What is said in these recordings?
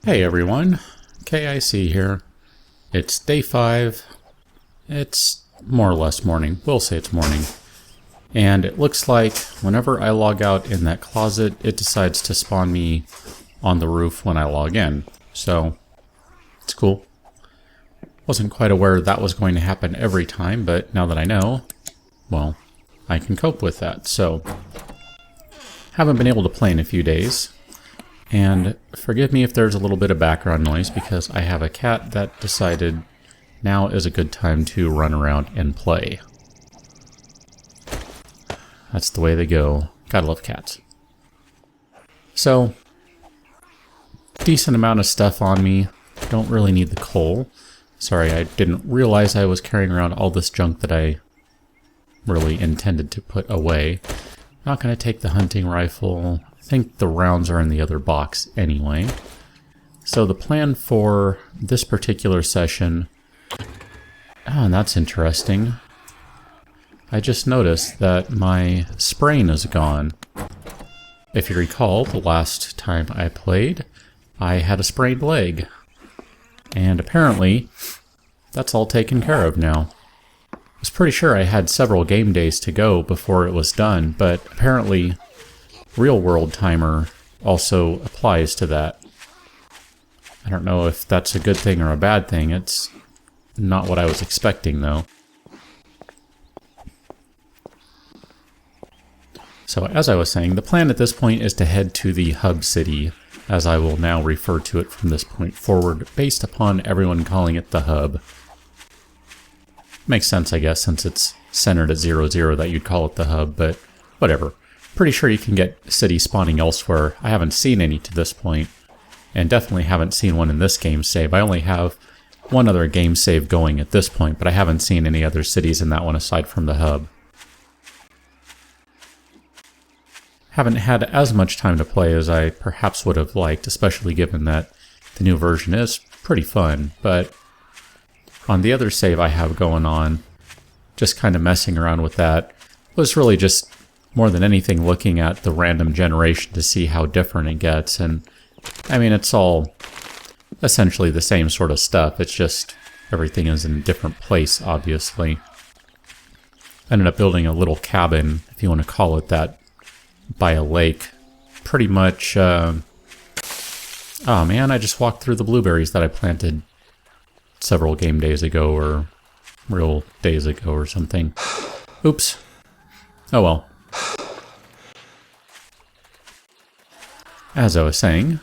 Hey everyone, KIC here. It's day 5. It's more or less morning. We'll say it's morning. And it looks like whenever I log out in that closet, it decides to spawn me on the roof when I log in. So, it's cool. Wasn't quite aware that was going to happen every time, but now that I know, well, I can cope with that. So, haven't been able to play in a few days. And forgive me if there's a little bit of background noise because I have a cat that decided now is a good time to run around and play. That's the way they go. Gotta love cats. So, decent amount of stuff on me. Don't really need the coal. Sorry, I didn't realize I was carrying around all this junk that I really intended to put away. Not gonna take the hunting rifle. I think the rounds are in the other box anyway. So the plan for this particular session... and that's interesting. I just noticed that my sprain is gone. If you recall, the last time I played, I had a sprained leg. And apparently, that's all taken care of now. I was pretty sure I had several game days to go before it was done, but apparently... real world timer also applies to that. I don't know if that's a good thing or a bad thing. It's not what I was expecting though. So as I was saying, the plan at this point is to head to the hub city, as I will now refer to it from this point forward, based upon everyone calling it the hub. Makes sense, I guess, since it's centered at 0-0 that you'd call it the hub, but whatever. Pretty sure you can get cities spawning elsewhere. I haven't seen any to this point, and definitely haven't seen one in this game save. I only have one other game save going at this point, but I haven't seen any other cities in that one aside from the hub. Haven't had as much time to play as I perhaps would have liked, especially given that the new version is pretty fun, but on the other save I have going on, just kind of messing around with that, was really just more than anything looking at the random generation to see how different it gets. And I mean, it's all essentially the same sort of stuff. It's just everything is in a different place, obviously. Ended up building a little cabin, if you want to call it that, by a lake. Pretty much, oh man, I just walked through the blueberries that I planted several game days ago, or real days ago or something. Oops. Oh well. As I was saying,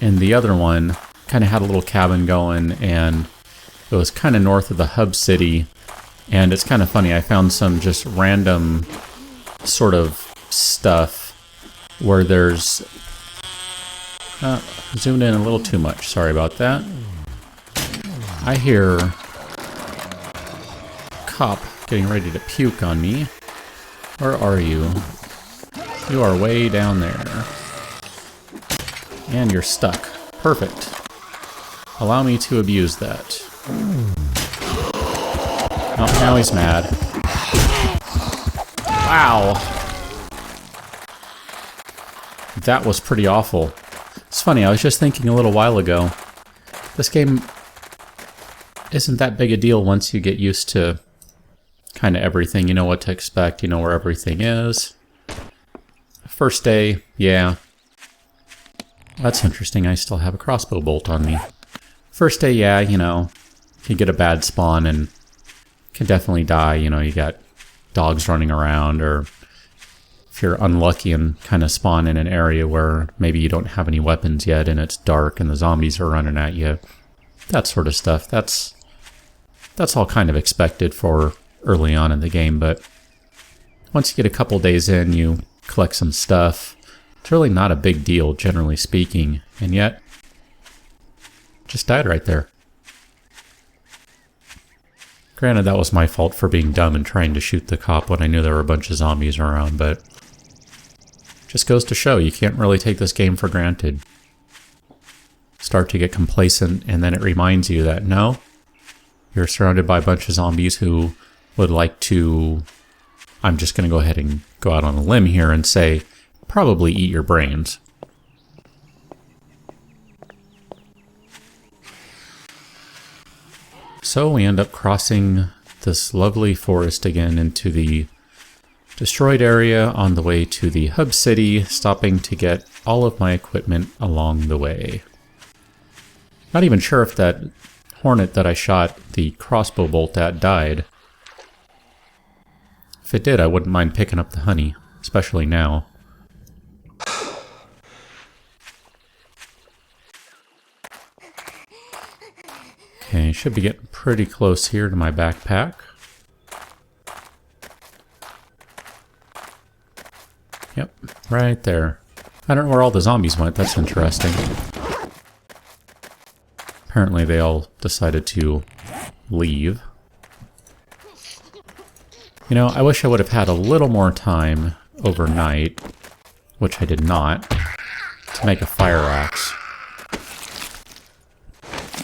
and the other one kind of had a little cabin going, and it was kind of north of the hub city, and it's kind of funny, I found some just random sort of stuff where there's... zoomed in a little too much, sorry about that. I hear a cop getting ready to puke on me. Where are you? You are way down there. And you're stuck. Perfect. Allow me to abuse that. Oh, now he's mad. Wow. That was pretty awful. It's funny, I was just thinking a little while ago, this game isn't that big a deal once you get used to kind of everything. You know what to expect, you know where everything is. First day, yeah. That's interesting, I still have a crossbow bolt on me. First day, yeah, you know, you get a bad spawn and can definitely die. You know, you got dogs running around, or if you're unlucky and kind of spawn in an area where maybe you don't have any weapons yet and it's dark and the zombies are running at you. That sort of stuff. That's all kind of expected for early on in the game, but once you get a couple days in, you collect some stuff. It's really not a big deal, generally speaking, and yet, just died right there. Granted, that was my fault for being dumb and trying to shoot the cop when I knew there were a bunch of zombies around, but just goes to show you can't really take this game for granted. Start to get complacent, and then it reminds you that, no, you're surrounded by a bunch of zombies who would like to... I'm just going to go ahead and go out on a limb here and say, probably eat your brains. So we end up crossing this lovely forest again into the destroyed area on the way to the hub city, stopping to get all of my equipment along the way. Not even sure if that hornet that I shot the crossbow bolt at died. If it did, I wouldn't mind picking up the honey, especially now. Okay, should be getting pretty close here to my backpack. Yep, right there. I don't know where all the zombies went, that's interesting. Apparently they all decided to leave. You know, I wish I would have had a little more time overnight, which I did not, to make a fire axe.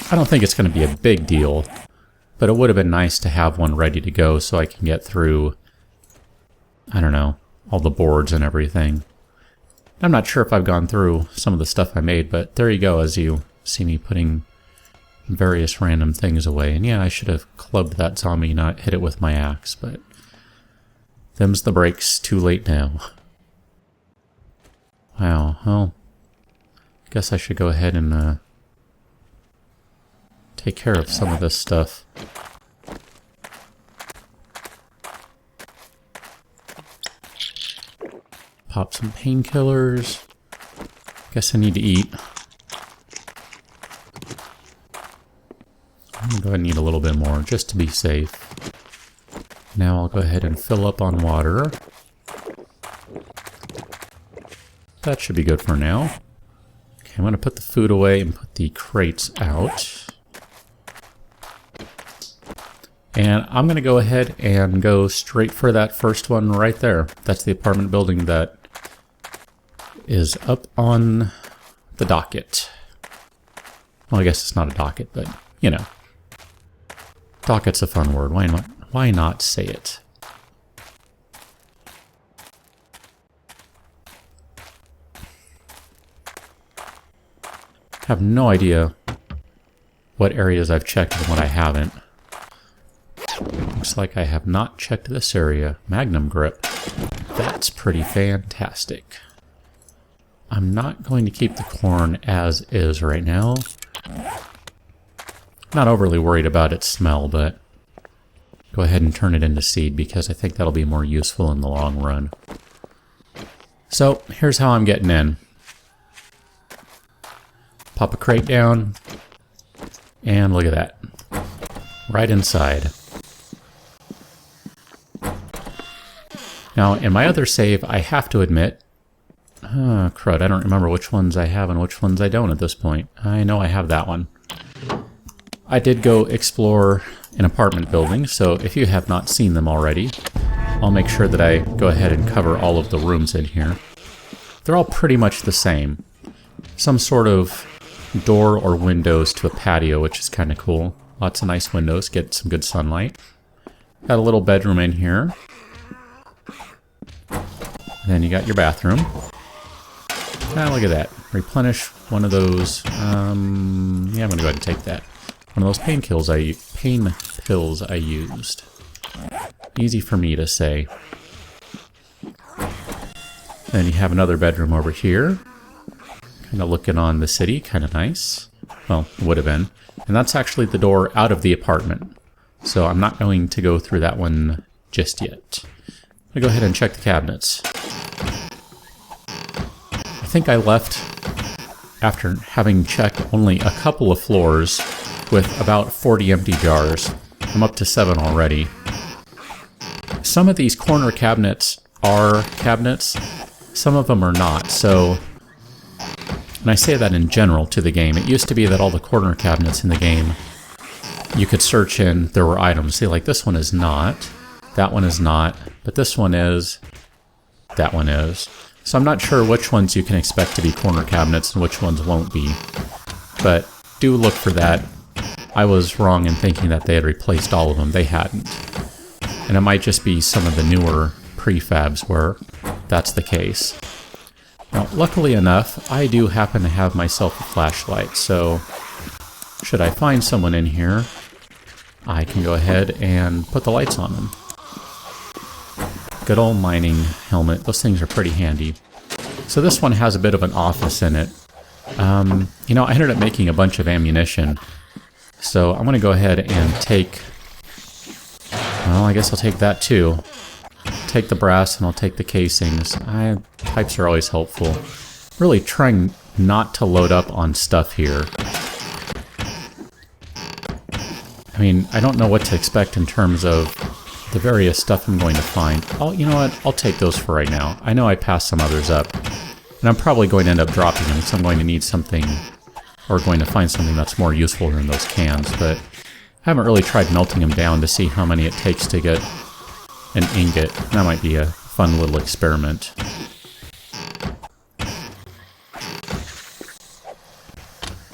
I don't think it's going to be a big deal, but it would have been nice to have one ready to go so I can get through, I don't know, all the boards and everything. I'm not sure if I've gone through some of the stuff I made, but there you go as you see me putting various random things away. And yeah, I should have clubbed that zombie, not hit it with my axe, but them's the breaks. Too late now. Wow, well, guess I should go ahead and take care of some of this stuff. Pop some painkillers. Guess I need to eat. I'm gonna go ahead and eat a little bit more just to be safe. Now I'll go ahead and fill up on water. That should be good for now. Okay, I'm gonna put the food away and put the crates out. And I'm going to go ahead and go straight for that first one right there. That's the apartment building that is up on the docket. Well, I guess it's not a docket, but, you know. Docket's a fun word. Why not say it? I have no idea what areas I've checked and what I haven't. Looks like I have not checked this area. Magnum grip. That's pretty fantastic. I'm not going to keep the corn as is right now. Not overly worried about its smell, but go ahead and turn it into seed because I think that'll be more useful in the long run. So here's how I'm getting in. Pop a crate down, and look at that. Right inside. Now, in my other save, I have to admit... crud, I don't remember which ones I have and which ones I don't at this point. I know I have that one. I did go explore an apartment building, so if you have not seen them already, I'll make sure that I go ahead and cover all of the rooms in here. They're all pretty much the same. Some sort of door or windows to a patio, which is kind of cool. Lots of nice windows, get some good sunlight. Got a little bedroom in here. Then you got your bathroom. Ah, look at that. Replenish one of those. Yeah, I'm gonna go ahead and take that. One of those pain pills I used. Easy for me to say. Then you have another bedroom over here. Kind of looking on the city, kind of nice. Well, it would have been. And that's actually the door out of the apartment. So I'm not going to go through that one just yet. I'm going to go ahead and check the cabinets. I think I left after having checked only a couple of floors with about 40 empty jars. I'm up to 7 already. Some of these corner cabinets are cabinets, some of them are not, so... And I say that in general to the game. It used to be that all the corner cabinets in the game, you could search in, there were items. See, like this one is not, that one is not, but this one is, that one is. So I'm not sure which ones you can expect to be corner cabinets and which ones won't be. But do look for that. I was wrong in thinking that they had replaced all of them. They hadn't. And it might just be some of the newer prefabs where that's the case. Now, luckily enough, I do happen to have myself a flashlight, so should I find someone in here, I can go ahead and put the lights on them. Good old mining helmet. Those things are pretty handy. So this one has a bit of an office in it. You know, I ended up making a bunch of ammunition. So I'm going to go ahead and take... Well, I guess I'll take that too. Take the brass and I'll take the casings. Pipes are always helpful. Really trying not to load up on stuff here. I mean, I don't know what to expect in terms of the various stuff I'm going to find. You know what? I'll take those for right now. I know I passed some others up. And I'm probably going to end up dropping them, so I'm going to need something, or going to find something that's more useful than those cans. But I haven't really tried melting them down to see how many it takes to get an ingot. That might be a fun little experiment.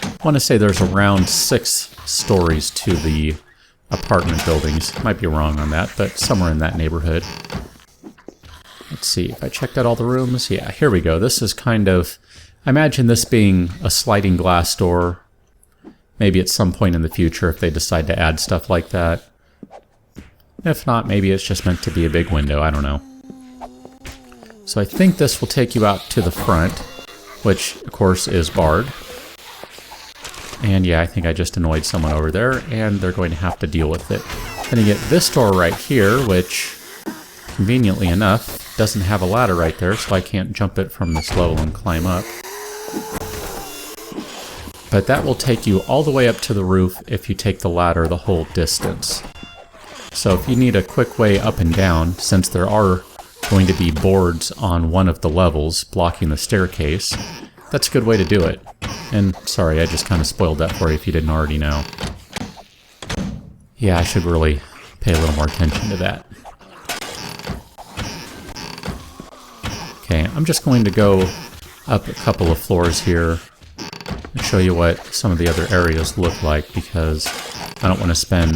I want to say there's around 6 stories to the apartment buildings. Might be wrong on that, but somewhere in that neighborhood. Let's see, if I checked out all the rooms. Yeah, here we go. This is kind of... I imagine this being a sliding glass door. Maybe at some point in the future if they decide to add stuff like that. If not, maybe it's just meant to be a big window. I don't know. So I think this will take you out to the front, which, of course, is barred. And yeah, I think I just annoyed someone over there, and they're going to have to deal with it. Then you get this door right here, which, conveniently enough, doesn't have a ladder right there, so I can't jump it from this level and climb up. But that will take you all the way up to the roof if you take the ladder the whole distance. So if you need a quick way up and down, since there are going to be boards on one of the levels blocking the staircase, that's a good way to do it. And sorry, I just kind of spoiled that for you if you didn't already know. Yeah, I should really pay a little more attention to that. Okay, I'm just going to go up a couple of floors here and show you what some of the other areas look like, because I don't want to spend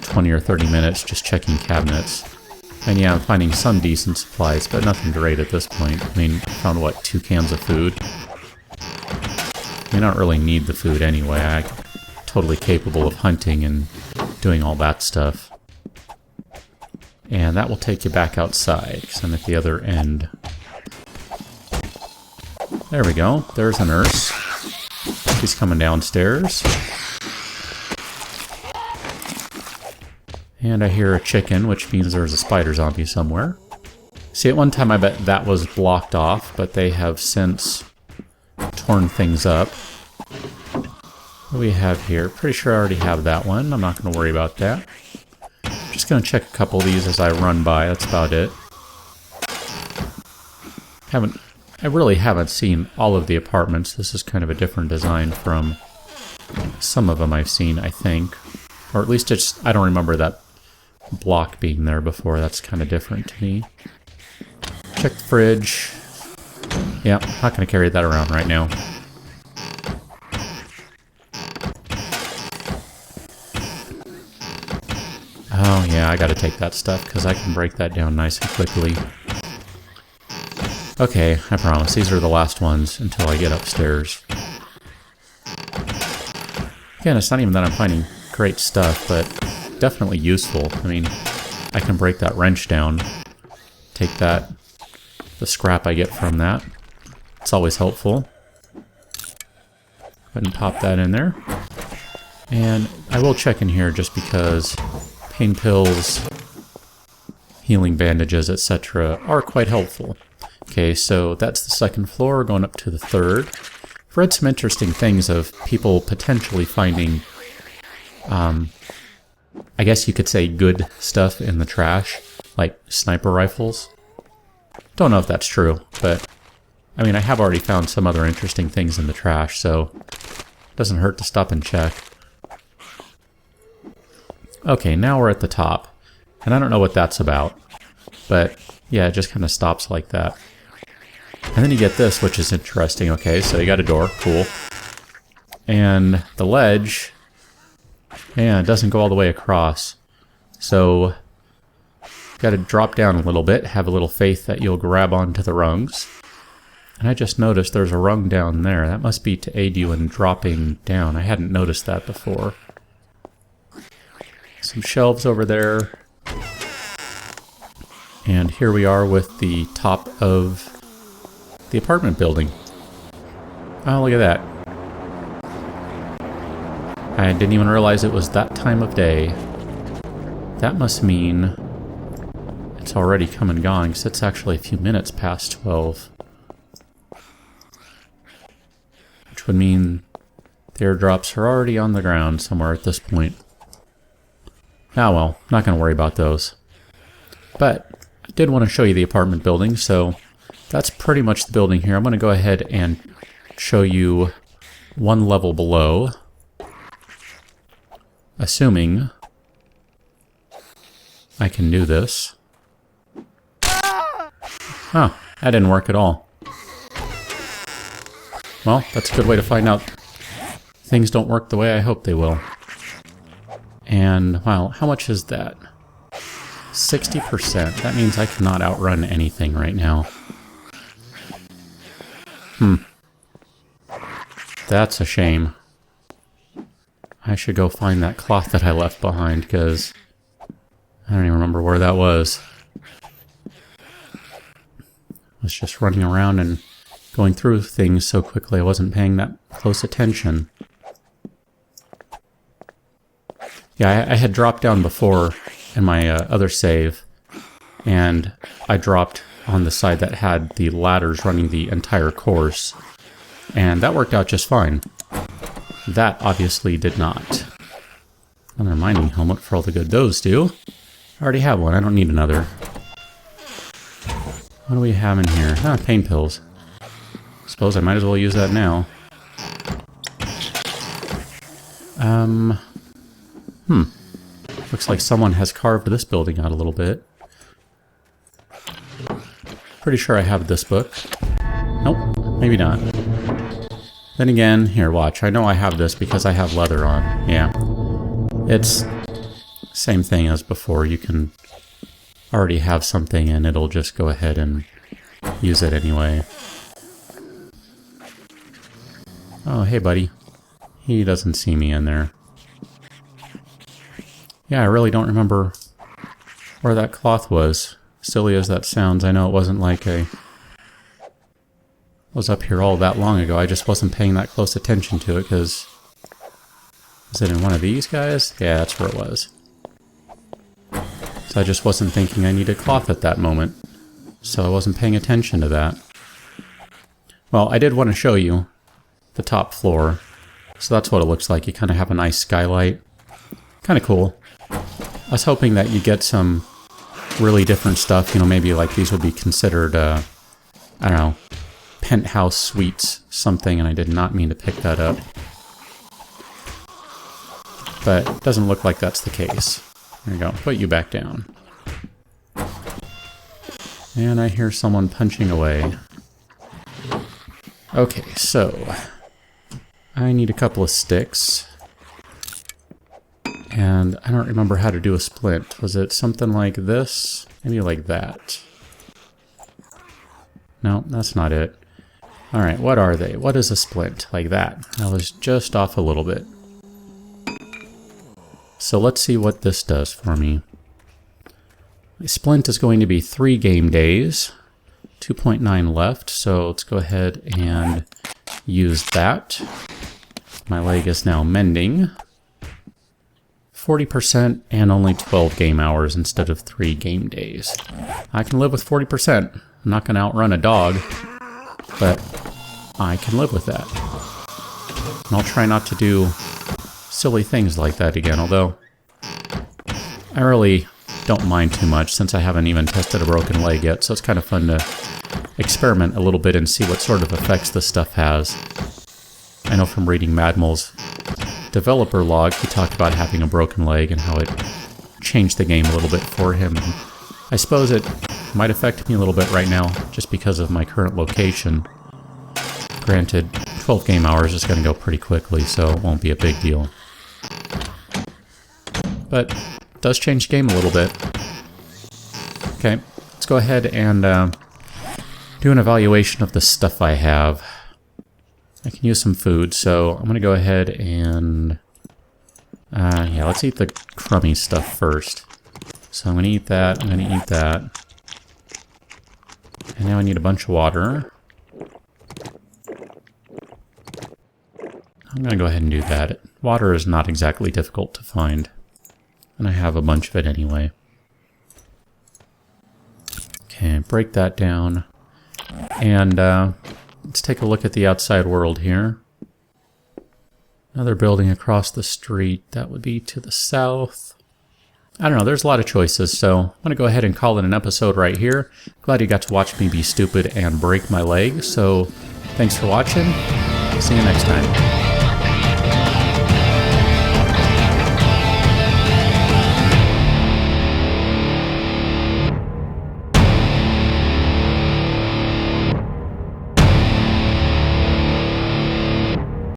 20 or 30 minutes just checking cabinets. And yeah, I'm finding some decent supplies, but nothing great at this point. I mean, I found, what, 2 cans of food? I mean, I don't really need the food anyway. I'm totally capable of hunting and doing all that stuff. And that will take you back outside, because I'm at the other end. There we go. There's a nurse. She's coming downstairs. And I hear a chicken, which means there's a spider zombie somewhere. See, at one time I bet that was blocked off, but they have since torn things up. What do we have here? Pretty sure I already have that one. I'm not going to worry about that. Just going to check a couple of these as I run by. That's about it. I really haven't seen all of the apartments. This is kind of a different design from some of them I've seen, I think. Or at least I don't remember that block being there before. That's kind of different to me. Check the fridge. Yeah, I'm not going to carry that around right now. Oh yeah, I gotta take that stuff because I can break that down nice and quickly. Okay, I promise, these are the last ones until I get upstairs. Again, it's not even that I'm finding great stuff, but definitely useful. I mean, I can break that wrench down, take that, the scrap I get from that. It's always helpful. Go ahead and pop that in there. And I will check in here just because pain pills, healing bandages, etc. are quite helpful. Okay, so that's the second floor, going up to the third. I've read some interesting things of people potentially finding, I guess you could say good stuff in the trash, like sniper rifles. Don't know if that's true, but I mean, I have already found some other interesting things in the trash, so it doesn't hurt to stop and check. Okay, now we're at the top, and I don't know what that's about, but yeah, it just kind of stops like that. And then you get this, which is interesting. Okay, so you got a door, cool. And the ledge, yeah, it doesn't go all the way across. So, you got to drop down a little bit, have a little faith that you'll grab onto the rungs. And I just noticed there's a rung down there. That must be to aid you in dropping down. I hadn't noticed that before. some shelves over there. And here we are with the top of the apartment building. Oh, look at that. I didn't even realize it was that time of day. That must mean it's already come and gone, because it's actually a few minutes past 12. Which would mean the airdrops are already on the ground somewhere at this point. Ah well, not going to worry about those. But I did want to show you the apartment building, so that's pretty much the building here. I'm going to go ahead and show you one level below. Assuming I can do this. Oh, that didn't work at all. Well, that's a good way to find out things don't work the way I hope they will. And, wow, how much is that? 60%. That means I cannot outrun anything right now. That's a shame. I should go find that cloth that I left behind, because I don't even remember where that was. I was just running around and going through things so quickly I wasn't paying that close attention. Yeah, I had dropped down before in my other save, and I dropped on the side that had the ladders running the entire course, and that worked out just fine. That obviously did not. Another mining helmet for all the good those do. I already have one, I don't need another. What do we have in here? Ah, pain pills. Suppose I might as well use that now. Looks like someone has carved this building out a little bit. Pretty sure I have this book. Nope, maybe not. Then again, here, watch. I know I have this because I have leather on. Yeah. It's same thing as before. You can already have something and it'll just go ahead and use it anyway. Oh, hey, buddy. He doesn't see me in there. Yeah, I really don't remember where that cloth was. Silly as that sounds, I know it wasn't like I was up here all that long ago. I just wasn't paying that close attention to it, because... Was it in one of these guys? Yeah, that's where it was. So I just wasn't thinking I needed cloth at that moment. So I wasn't paying attention to that. Well, I did want to show you the top floor. So that's what it looks like. You kind of have a nice skylight. Kind of cool. I was hoping that you get some really different stuff. You know, maybe like these would be considered, I don't know, penthouse suites something, and I did not mean to pick that up. But it doesn't look like that's the case. There you go. Put you back down. And I hear someone punching away. Okay, so I need a couple of sticks. And I don't remember how to do a splint. Was it something like this? Maybe like that. No, that's not it. Alright, what are they? What is a splint? Like that. I was just off a little bit. So let's see what this does for me. My splint is going to be 3 game days. 2.9 left, so let's go ahead and use that. My leg is now mending. 40% and only 12 game hours instead of 3 game days. I can live with 40%. I'm not going to outrun a dog, but I can live with that. And I'll try not to do silly things like that again, although I really don't mind too much since I haven't even tested a broken leg yet, so it's kind of fun to experiment a little bit and see what sort of effects this stuff has. I know from reading Madmal's developer log, he talked about having a broken leg and how it changed the game a little bit for him. And I suppose it might affect me a little bit right now just because of my current location. Granted, 12 game hours is going to go pretty quickly, so it won't be a big deal. But it does change the game a little bit. Okay, let's go ahead and do an evaluation of the stuff I have. I can use some food, so I'm going to go ahead and... Yeah, let's eat the crummy stuff first. So I'm going to eat that, I'm going to eat that. And now I need a bunch of water. I'm going to go ahead and do that. Water is not exactly difficult to find. And I have a bunch of it anyway. Okay, break that down. And let's take a look at the outside world here. Another building across the street. That would be to the south. I don't know, there's a lot of choices, so I'm going to go ahead and call it an episode right here. Glad you got to watch me be stupid and break my leg, so thanks for watching. See you next time.